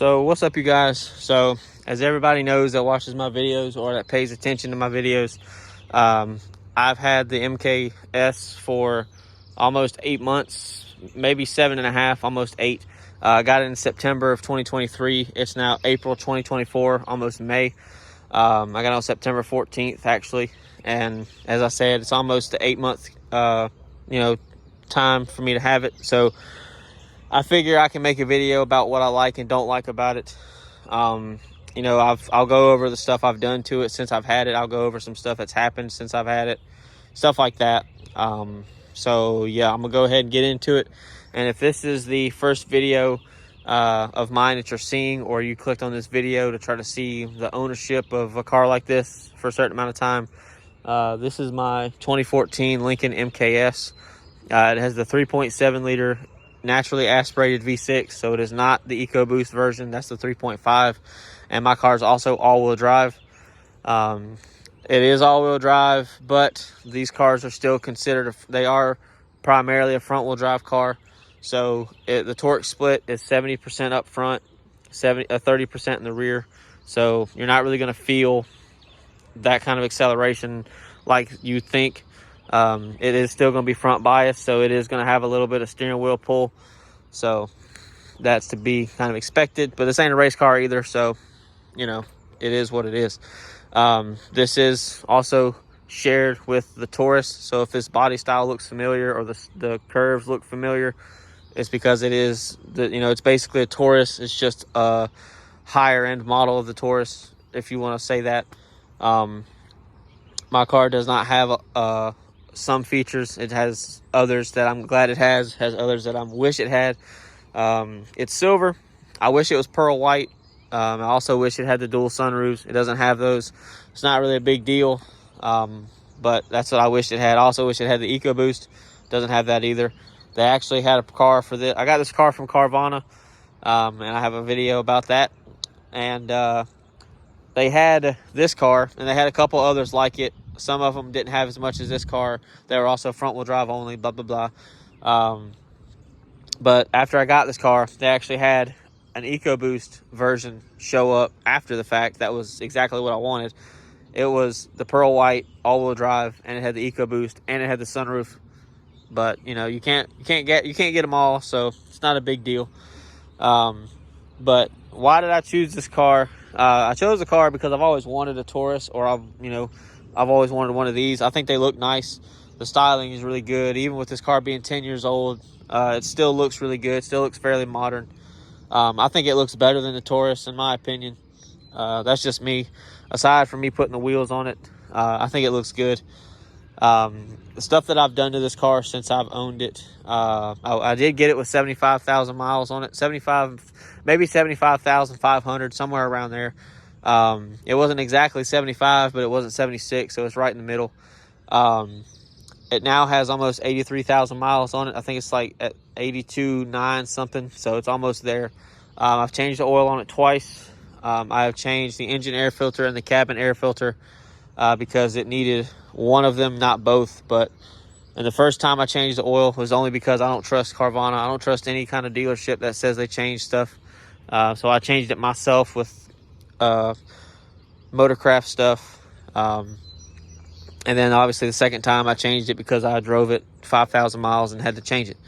So what's up, you guys? So as everybody knows that watches my videos or that pays attention to my videos, I've had the MKS for almost 8 months, maybe 7.5, almost 8. I got it in September of 2023. It's now April 2024, almost May. I got it on September 14th, actually. And as I said, it's almost the 8-month, time for me to have it. So I figure I can make a video about what I like and don't like about it. I'll go over the stuff I've done to it since I've had it. I'll go over some stuff that's happened since I've had it, stuff like that. So yeah, I'm gonna go ahead and get into it. And if this is the first video of mine that you're seeing, or you clicked on this video to try to see the ownership of a car like this for a certain amount of time, this is my 2014 Lincoln MKS. It has the 3.7 liter naturally aspirated V6, so it is not the EcoBoost version. That's the 3.5, and my car is also all-wheel drive. It is all-wheel drive, but these cars are still considered, they are primarily a front-wheel drive car. So the torque split is 70% up front, 30% in the rear. So you're not really going to feel that kind of acceleration like you think. It is still going to be front biased, so it is going to have a little bit of steering wheel pull. So that's to be kind of expected, but this ain't a race car either, so it is what it is. This is also shared with the Taurus, so if this body style looks familiar or the curves look familiar, it's because it is it's basically a Taurus. It's just a higher end model of the Taurus, if you want to say that. My car does not have some features. It has others that I'm glad it has others that I wish it had. It's silver. I wish it was pearl white. I also wish it had the dual sunroofs. It doesn't have those. It's not really a big deal, but that's what I wish it had. I also wish it had the EcoBoost. Doesn't have that either. They actually had a car for this. I got this car from Carvana, and I have a video about that. And they had this car, and they had a couple others like it. Some of them didn't have as much as this car. They were also front-wheel drive only, blah, blah, blah. But after I got this car, they actually had an EcoBoost version show up after the fact. That was exactly what I wanted. It was the pearl white all-wheel drive, and it had the EcoBoost, and it had the sunroof. But you can't get them all, so it's not a big deal. But why did I choose this car? I chose the car because I've always wanted a Taurus, or I've always wanted one of these. I think they look nice. The styling is really good. Even with this car being 10 years old, it still looks really good. It still looks fairly modern. I think it looks better than the Taurus, in my opinion. That's just me. Aside from me putting the wheels on it, I think it looks good. The stuff that I've done to this car since I've owned it, I did get it with 75,000 miles on it. Maybe 75,500, somewhere around there. It wasn't exactly 75, but it wasn't 76, so it's right in the middle. It now has almost 83,000 miles on it. I think it's like at 82.9 something, so it's almost there. I've changed the oil on it twice. I have changed the engine air filter and the cabin air filter because it needed one of them, not both. And the first time I changed the oil was only because I don't trust Carvana. I don't trust any kind of dealership that says they change stuff. So I changed it myself with Motorcraft stuff. And then obviously the second time I changed it because I drove it 5,000 miles and had to change it.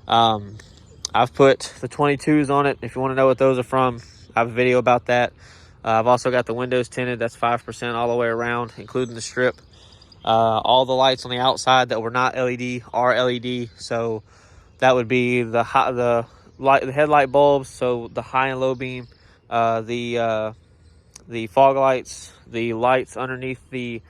I've put the 22s on it. If you want to know what those are from, I have a video about that. I've also got the windows tinted. That's 5% all the way around, including the strip. All the lights on the outside that were not LED are LED. So that would be the headlight bulbs, so the high and low beam, the fog lights, the lights underneath the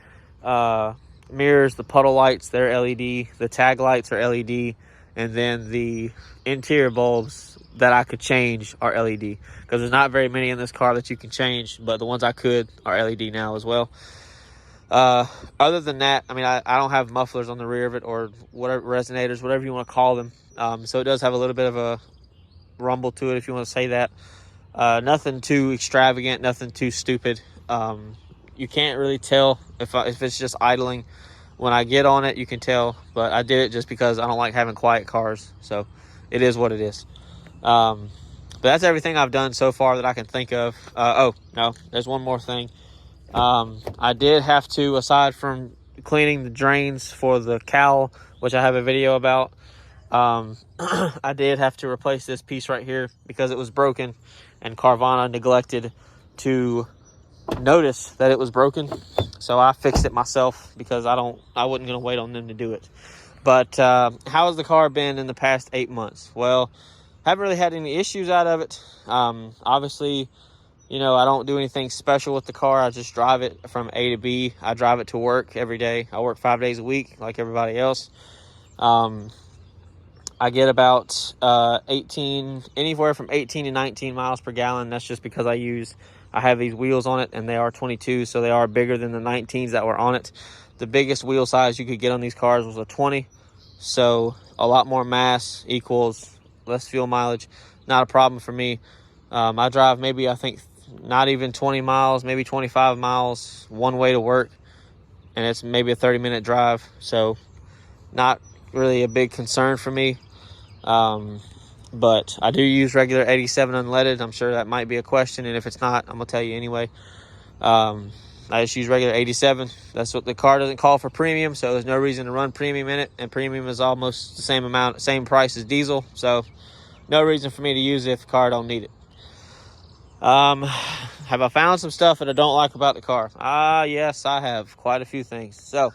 mirrors, the puddle lights, they're LED. The tag lights are LED, and then the interior bulbs that I could change are LED, because there's not very many in this car that you can change, but the ones I could are LED now as well. Other than that, I mean, I don't have mufflers on the rear of it, or whatever, resonators, whatever you want to call them. So it does have a little bit of a rumble to it, if you want to say that. Nothing too extravagant, nothing too stupid. You can't really tell if it's just idling. When I get on it, you can tell, but I did it just because I don't like having quiet cars, so it is what it is. that's everything I've done so far that I can think of. Oh, no, there's one more thing. I did have to, aside from cleaning the drains for the cowl, which I have a video about, I did have to replace this piece right here because it was broken, and Carvana neglected to notice that it was broken. So I fixed it myself because I wasn't going to wait on them to do it. But how has the car been in the past 8 months? Well, haven't really had any issues out of it. Obviously, you know, I don't do anything special with the car. I just drive it from A to B. I drive it to work every day. I work 5 days a week like everybody else. I get about anywhere from 18 to 19 miles per gallon. That's just because I have these wheels on it, and they are 22, so they are bigger than the 19s that were on it. The biggest wheel size you could get on these cars was a 20, so a lot more mass equals less fuel mileage. Not a problem for me. I drive maybe, I think, not even 20 miles, maybe 25 miles one way to work, and it's maybe a 30-minute drive, so not really a big concern for me. But I do use regular 87 unleaded. I'm sure that might be a question, and if it's not, I'm gonna tell you anyway. I just use regular 87. That's what the car doesn't call for premium, so there's no reason to run premium in it, and premium is almost the same price as diesel, so no reason for me to use it if the car don't need it. Have I found some stuff that I don't like about the car? Yes, I have quite a few things. So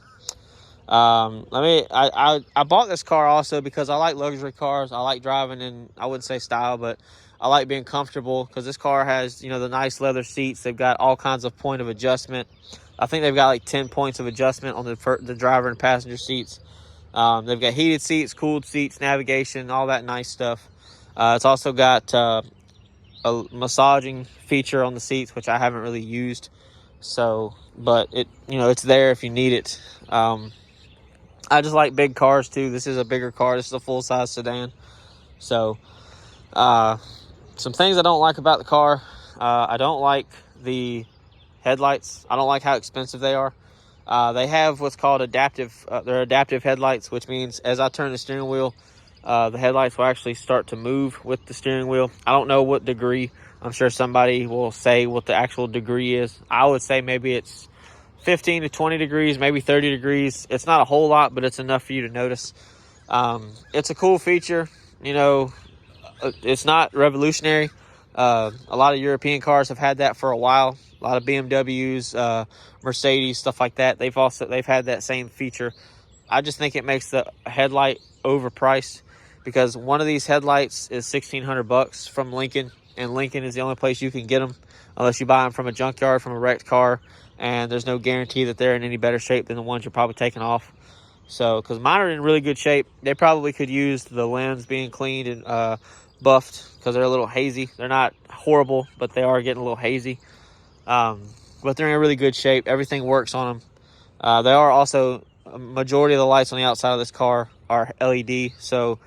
I bought this car also because I like luxury cars. I like driving in, I wouldn't say style, but I like being comfortable, because this car has, you know, the nice leather seats. They've got all kinds of point of adjustment. I think they've got like 10 points of adjustment on the driver and passenger seats. They've got heated seats, cooled seats, navigation, all that nice stuff. It's also got a massaging feature on the seats, which I haven't really used. So, but it's there if you need it. I just like big cars too. This is a bigger car. This is a full-size sedan. So, some things I don't like about the car. I don't like the headlights. I don't like how expensive they are. They have what's called they're adaptive headlights, which means as I turn the steering wheel, the headlights will actually start to move with the steering wheel. I don't know what degree. I'm sure somebody will say what the actual degree is. I would say maybe it's 15 to 20 degrees, maybe 30 degrees. It's not a whole lot, but it's enough for you to notice. It's a cool feature. You know, it's not revolutionary. A lot of European cars have had that for a while. A lot of BMWs, Mercedes, stuff like that. They've had that same feature. I just think it makes the headlight overpriced, because one of these headlights is $1,600 from Lincoln, and Lincoln is the only place you can get them unless you buy them from a junkyard, from a wrecked car, and there's no guarantee that they're in any better shape than the ones you're probably taking off. So, because mine are in really good shape, they probably could use the lens being cleaned and buffed, because they're a little hazy. They're not horrible, but they are getting a little hazy. But they're in really good shape. Everything works on them. They are also, a majority of the lights on the outside of this car are LED. So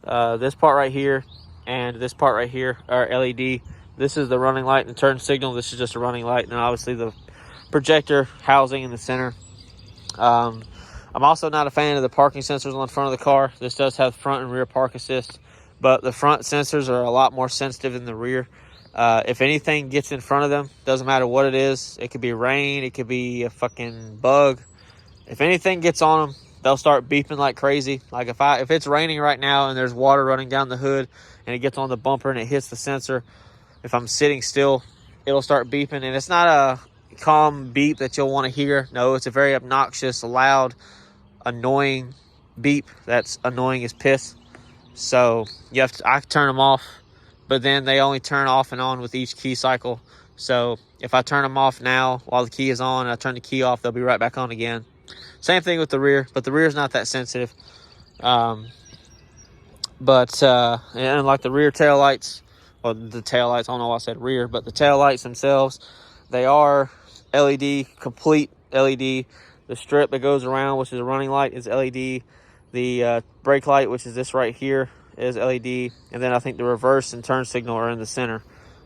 this part right here and this part right here are LED. This is the running light and turn signal. This is just a running light, and then obviously the projector housing in the center. I'm also not a fan of the parking sensors on the front of the car. This does have front and rear park assist, but the front sensors are a lot more sensitive than the rear. If anything gets in front of them, doesn't matter what it is. It could be rain, it could be a fucking bug. If anything gets on them, they'll start beeping like crazy. Like if it's raining right now and there's water running down the hood and it gets on the bumper and it hits the sensor, if I'm sitting still, it'll start beeping. And it's not a calm beep that you'll want to hear. No, it's a very obnoxious, loud, annoying beep that's annoying as piss. So I can turn them off, but then they only turn off and on with each key cycle. So if I turn them off now while the key is on and I turn the key off, they'll be right back on again. Same thing with the rear, but the rear is not that sensitive. And like the rear tail lights, or the tail lights, I don't know why I said rear, but the tail lights themselves, they are LED, complete LED. The strip that goes around, which is a running light, is LED. The brake light, which is this right here, is LED. And then I think the reverse and turn signal are in the center,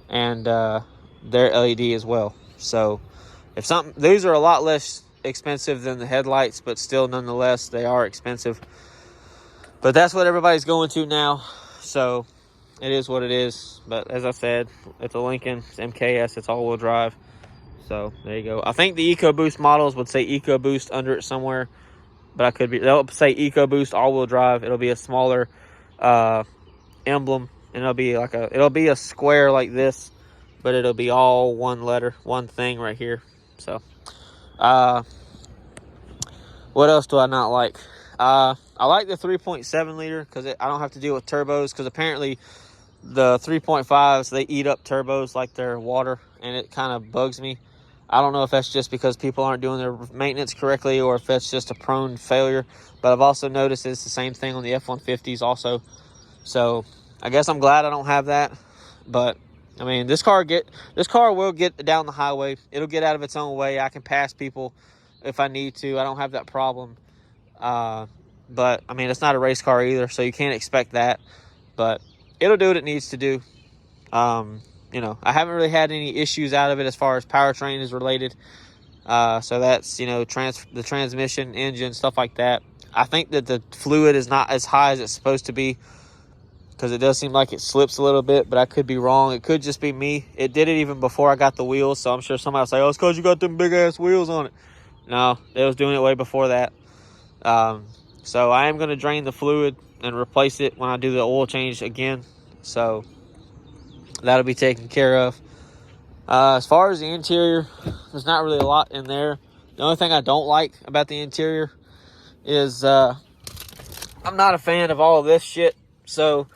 and they're LED as well. So these are a lot less expensive than the headlights, but still nonetheless they are expensive. But that's what everybody's going to now. So it is what it is. But as I said, it's a Lincoln. It's MKS. It's all-wheel drive. So there you go. I think the EcoBoost models would say EcoBoost under it somewhere, but I could be. They'll say EcoBoost all-wheel drive. It'll be a smaller emblem, and it'll be a square like this, but it'll be all one letter, one thing right here. So, what else do I not like? I like the 3.7 liter because I don't have to deal with turbos, because apparently the 3.5s, they eat up turbos like they're water, and it kind of bugs me. I don't know if that's just because people aren't doing their maintenance correctly, or if that's just a prone failure. But I've also noticed it's the same thing on the F-150s also. So I guess I'm glad I don't have that. But I mean, this car will get down the highway. It'll get out of its own way. I can pass people if I need to. I don't have that problem. But I mean, it's not a race car either, so you can't expect that. But it'll do what it needs to do. You know, I haven't really had any issues out of it as far as powertrain is related. So that's, you know, the transmission, engine, stuff like that. I think that the fluid is not as high as it's supposed to be, because it does seem like it slips a little bit, but I could be wrong. It could just be me. It did it even before I got the wheels, so I'm sure somebody will say, oh, it's because you got them big-ass wheels on it. No, it was doing it way before that. So I am going to drain the fluid and replace it when I do the oil change again. So that'll be taken care of. As far as the interior, there's not really a lot in there. The only thing I don't like about the interior is I'm not a fan of all of this shit. So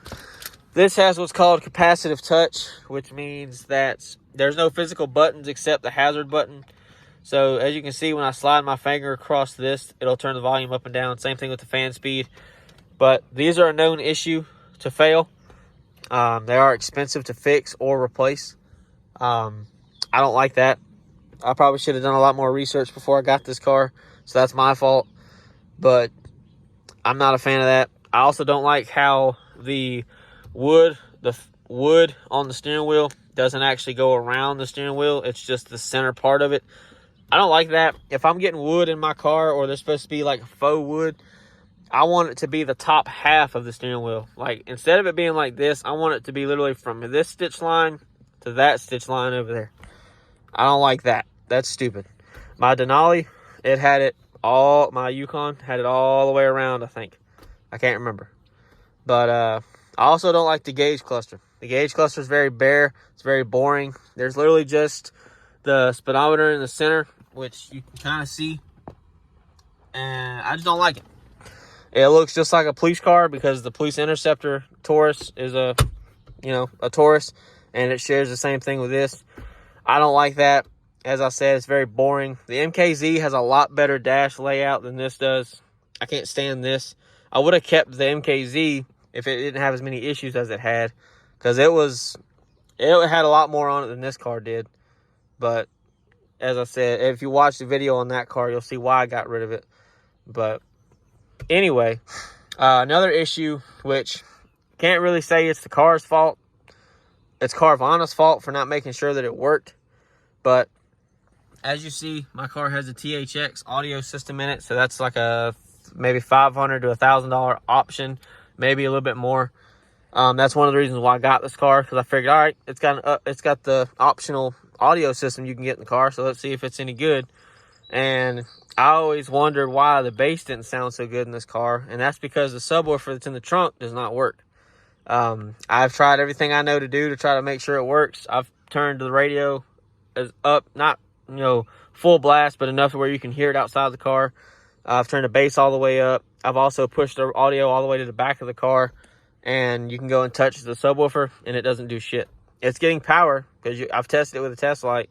this has what's called capacitive touch, which means that there's no physical buttons except the hazard button. So as you can see, when I slide my finger across this, it'll turn the volume up and down. Same thing with the fan speed. But these are a known issue to fail. They are expensive to fix or replace. I don't like that. I probably should have done a lot more research before I got this car, so that's my fault. But I'm not a fan of that. I also don't like how the wood on the steering wheel doesn't actually go around the steering wheel. It's just the center part of it. I don't like that. If I'm getting wood in my car, or there's supposed to be like faux wood, I want it to be the top half of the steering wheel. Like, instead of it being like this, I want it to be literally from this stitch line to that stitch line over there. I don't like that. That's stupid. My Denali, it had it all, my Yukon had it all the way around, I think. I can't remember. But I also don't like the gauge cluster. The gauge cluster is very bare. It's very boring. There's literally just the speedometer in the center, which you can kind of see. And I just don't like it. It looks just like a police car, because the Police Interceptor Taurus is a Taurus, and it shares the same thing with this. I don't like that. As I said, it's very boring. The MKZ has a lot better dash layout than this does. I can't stand this. I would have kept the MKZ if it didn't have as many issues as it had, because it had a lot more on it than this car did. But as I said, if you watch the video on that car, you'll see why I got rid of it. But anyway, another issue, which can't really say it's the car's fault. It's Carvana's fault for not making sure that it worked. But as you see, my car has a THX audio system in it, so that's like a maybe $500 to $1,000 option, maybe a little bit more. That's one of the reasons why I got this car, because I figured, all right, it's got the optional audio system you can get in the car, so let's see if it's any good. And I always wondered why the bass didn't sound so good in this car, and that's because the subwoofer that's in the trunk does not work. I've tried everything I know to do to try to make sure it works. I've turned the radio up, not full blast, but enough to where you can hear it outside the car. I've turned the bass all the way up. I've also pushed the audio all the way to the back of the car, and you can go and touch the subwoofer, and it doesn't do shit. It's getting power, because I've tested it with a test light,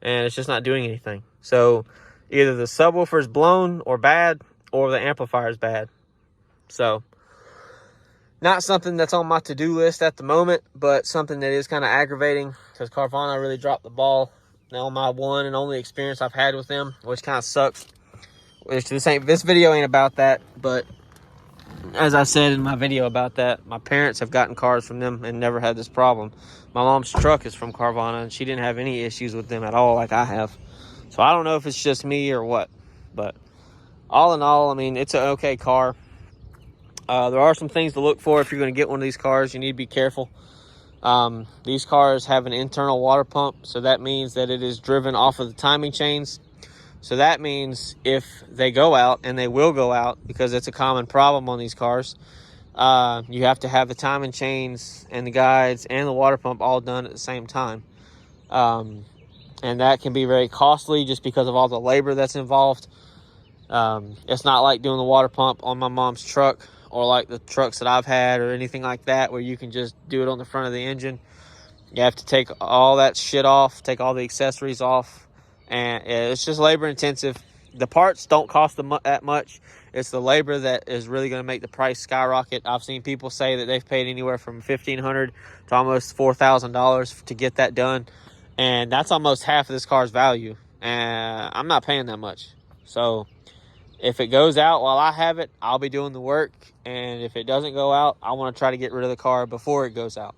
and it's just not doing anything. So either the subwoofer is blown or bad, or the amplifier is bad. So not something that's on my to-do list at the moment, but something that is kind of aggravating, because Carvana really dropped the ball on my one and only experience I've had with them, which kind of sucks. This video ain't about that, but as I said in my video about that, my parents have gotten cars from them and never had this problem. My mom's truck is from Carvana, and she didn't have any issues with them at all like I have. So I don't know if it's just me or what, but all in all, I mean, it's an okay car. There are some things to look for if you're going to get one of these cars. You need to be careful. These cars have an internal water pump, so that means that it is driven off of the timing chains. So that means if they go out, and they will go out because it's a common problem on these cars, you have to have the timing chains and the guides and the water pump all done at the same time. And that can be very costly just because of all the labor that's involved. It's not like doing the water pump on my mom's truck or like the trucks that I've had or anything like that where you can just do it on the front of the engine. You have to take all that shit off, take all the accessories off, and it's just labor intensive. The parts don't cost that much. It's the labor that is really going to make the price skyrocket. I've seen people say that they've paid anywhere from $1,500 to almost $4,000 to get that done, and that's almost half of this car's value, and I'm not paying that much. So if it goes out while I have it, I'll be doing the work. And if it doesn't go out, I want to try to get rid of the car before it goes out.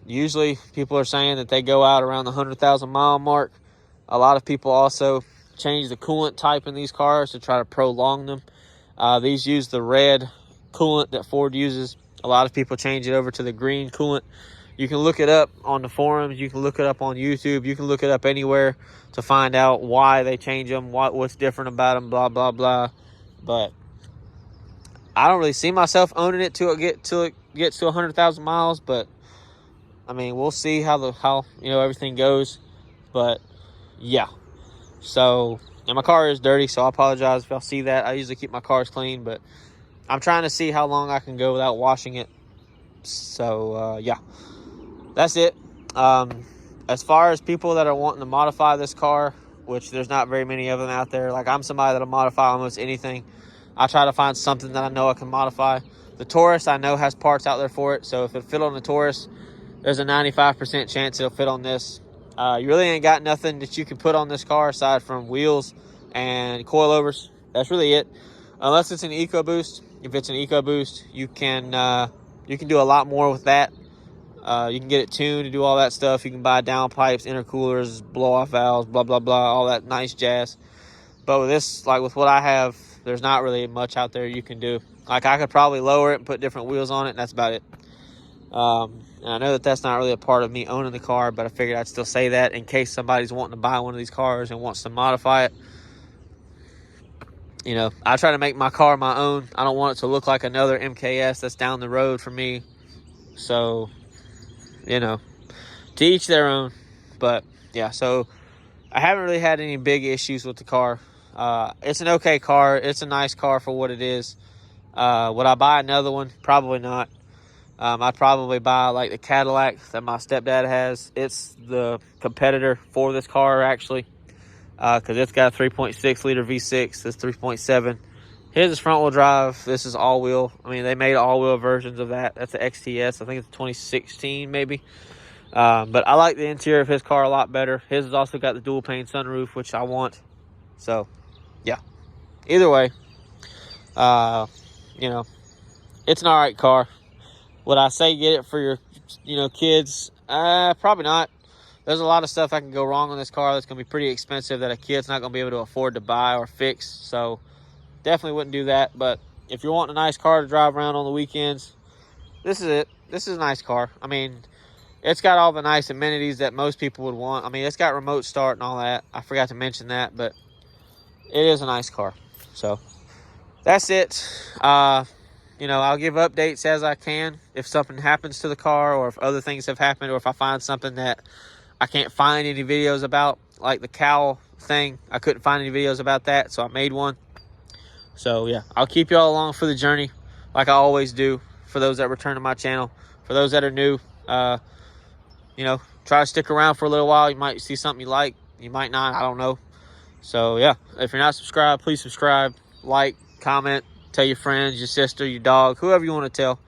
Usually people are saying that they go out around the 100,000 mile mark. A lot of people also change the coolant type in these cars to try to prolong them. These use the red coolant that Ford uses. A lot of people change it over to the green coolant. You can look it up on the forums. You can look it up on YouTube. You can look it up anywhere to find out why they change them, what's different about them, blah, blah, blah. But I don't really see myself owning it till it gets to 100,000 miles. But I mean, we'll see how everything goes. But yeah. So, and my car is dirty, so I apologize if y'all see that. I usually keep my cars clean, but I'm trying to see how long I can go without washing it. So yeah. That's it. As far as people that are wanting to modify this car, which there's not very many of them out there. Like, I'm somebody that'll modify almost anything. I try to find something that I know I can modify. The Taurus, I know, has parts out there for it. So if it fit on the Taurus, there's a 95% chance it'll fit on this. You really ain't got nothing that you can put on this car aside from wheels and coilovers. That's really it. Unless it's an EcoBoost. If it's an EcoBoost, you can do a lot more with that. You can get it tuned to do all that stuff. You can buy downpipes, intercoolers, blow-off valves, blah, blah, blah, all that nice jazz. But with this, like with what I have, there's not really much out there you can do. Like, I could probably lower it and put different wheels on it, and that's about it. And I know that that's not really a part of me owning the car, but I figured I'd still say that in case somebody's wanting to buy one of these cars and wants to modify it. I try to make my car my own. I don't want it to look like another MKS that's down the road for me. So, to each their own. But yeah, so I haven't really had any big issues with the car. It's an okay car. It's a nice car for what it is. Would I buy another one? Probably not. I'd probably buy like the Cadillac that my stepdad has. It's the competitor for this car, actually, because it's got a 3.6 liter V6. It's 3.7. His is front wheel drive. This is all wheel. I mean, they made all wheel versions of that. That's the XTS. I think it's 2016 maybe. But I like the interior of his car a lot better. His has also got the dual pane sunroof, which I want. So yeah, either way, it's an all right car. Would I say get it for your, kids? Probably not. There's a lot of stuff that can go wrong on this car that's going to be pretty expensive that a kid's not going to be able to afford to buy or fix. So definitely wouldn't do that. But if you're wanting a nice car to drive around on the weekends, this is it. This is a nice car. I mean, it's got all the nice amenities that most people would want. I mean, it's got remote start and all that. I forgot to mention that, but it is a nice car. So that's it. I'll give updates as I can if something happens to the car, or if other things have happened, or if I find something that I can't find any videos about, like the cowl thing. I couldn't find any videos about that, so I made one. So yeah, I'll keep y'all along for the journey like I always do. For those that return to my channel, for those that are new, try to stick around for a little while. You might see something you like, you might not, I don't know. So yeah, if you're not subscribed, please subscribe, like, comment, tell your friends, your sister, your dog, whoever you want to tell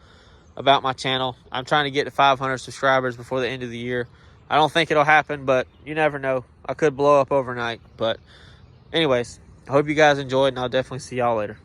about my channel. I'm trying to get to 500 subscribers before the end of the year. I don't think it'll happen, but you never know. I could blow up overnight. But anyways, I hope you guys enjoyed, and I'll definitely see y'all later.